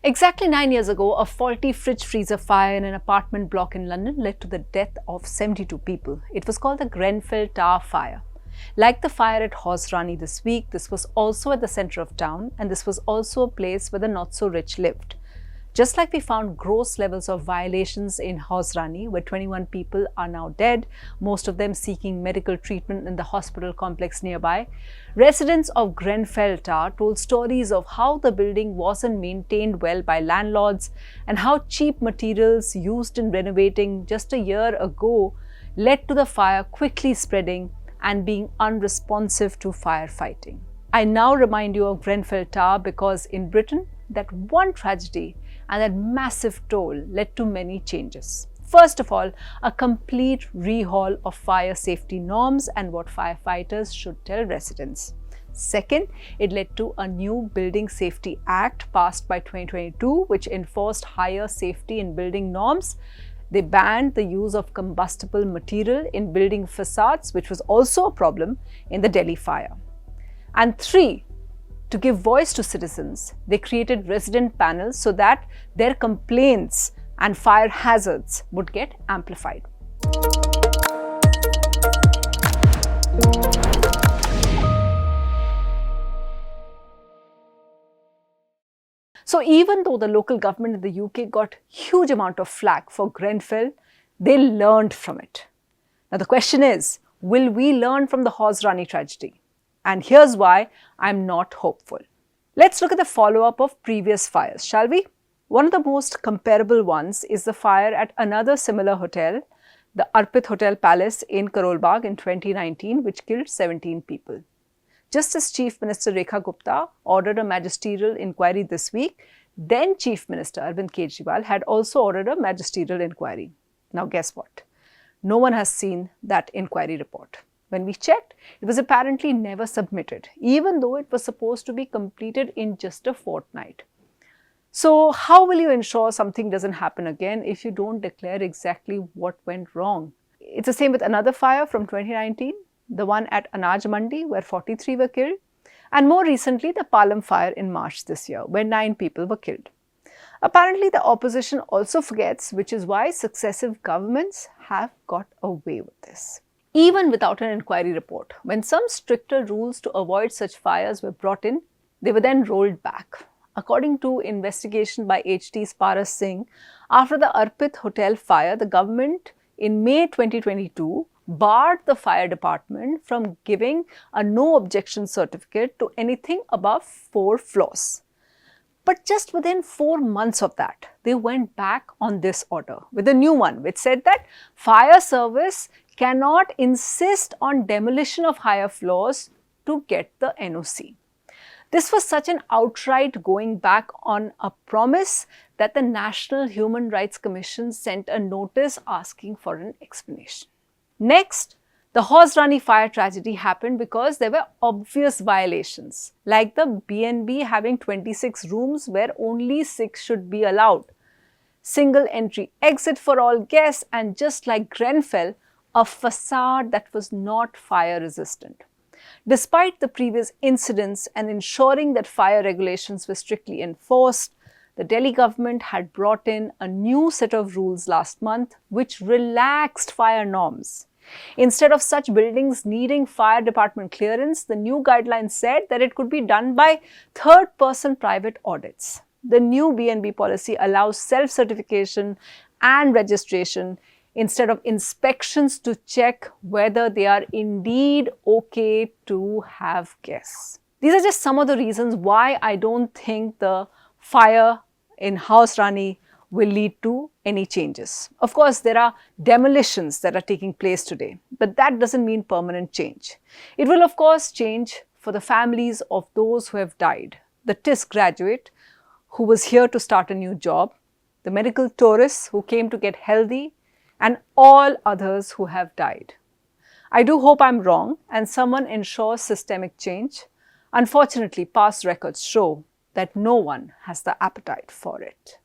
Exactly 9 years ago, a faulty fridge freezer fire in an apartment block in London led to the death of 72 people. It was called the Grenfell Tower fire. Like the fire at Hauz Rani this week, this was also at the centre of town, and this was also a place where the not-so-rich lived. Just like we found gross levels of violations in Hauz Rani, where 21 people are now dead, most of them seeking medical treatment in the hospital complex nearby, residents of Grenfell Tower told stories of how the building wasn't maintained well by landlords and how cheap materials used in renovating just a year ago led to the fire quickly spreading and being unresponsive to firefighting. I now remind you of Grenfell Tower because in Britain, that one tragedy and that massive toll led to many changes. First of all, a complete rehaul of fire safety norms and what firefighters should tell residents. Second, it led to a new Building Safety Act passed by 2022, which enforced higher safety in building norms. They banned the use of combustible material in building facades, which was also a problem in the Delhi fire. And three, to give voice to citizens, they created resident panels so that their complaints and fire hazards would get amplified. So even though the local government in the UK got huge amount of flack for Grenfell, they learned from it. Now the question is, will we learn from the Hauz Rani tragedy? And here's why I'm not hopeful. Let's look at the follow-up of previous fires, shall we? One of the most comparable ones is the fire at another similar hotel, the Arpit Hotel Palace in Karol Bagh in 2019, which killed 17 people. Just as Chief Minister Rekha Gupta ordered a magisterial inquiry this week, then Chief Minister Arvind Kejriwal had also ordered a magisterial inquiry. Now guess what? No one has seen that inquiry report. When we checked, it was apparently never submitted, even though it was supposed to be completed in just a fortnight. So how will you ensure something doesn't happen again if you don't declare exactly what went wrong? It's the same with another fire from 2019, the one at Anaj Mandi where 43 were killed, and more recently the Palam fire in March this year where 9 people were killed. Apparently the opposition also forgets, which is why successive governments have got away with this. Even without an inquiry report, when some stricter rules to avoid such fires were brought in, they were then rolled back. According to investigation by HT's Paras Singh, after the Arpit Hotel fire, the government in May 2022 barred the fire department from giving a no objection certificate to anything above 4 floors. But just within 4 months of that, they went back on this order with a new one which said that fire service cannot insist on demolition of higher floors to get the NOC. This was such an outright going back on a promise that the National Human Rights Commission sent a notice asking for an explanation. Next, the Hauz Rani fire tragedy happened because there were obvious violations, like the B&B having 26 rooms where only 6 should be allowed, single entry exit for all guests, and just like Grenfell, a facade that was not fire resistant. Despite the previous incidents and ensuring that fire regulations were strictly enforced, the Delhi government had brought in a new set of rules last month which relaxed fire norms. Instead of such buildings needing fire department clearance, the new guidelines said that it could be done by third-person private audits. The new B&B policy allows self-certification and registration instead of inspections to check whether they are indeed okay to have guests. These are just some of the reasons why I don't think the fire in Hauz Rani will lead to any changes. Of course, there are demolitions that are taking place today, but that doesn't mean permanent change. It will, of course, change for the families of those who have died, the TIS graduate who was here to start a new job, the medical tourists who came to get healthy, and all others who have died. I do hope I'm wrong and someone ensures systemic change. Unfortunately, past records show that no one has the appetite for it.